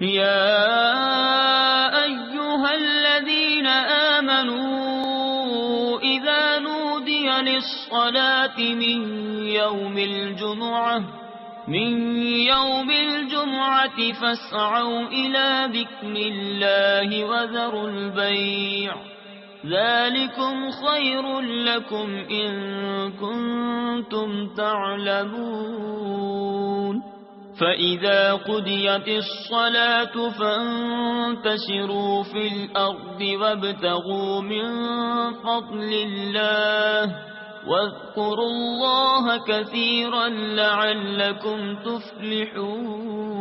يا أيها الذين آمنوا إذا نودي للصلاة من يوم الجمعة فاسعوا إلى ذكر الله وذروا البيع ذلكم خير لكم إن كنتم تعلمون فإذا قضيت الصلاة فانتشروا في الأرض وابتغوا من فضل الله واذكروا الله كثيرا لعلكم تفلحون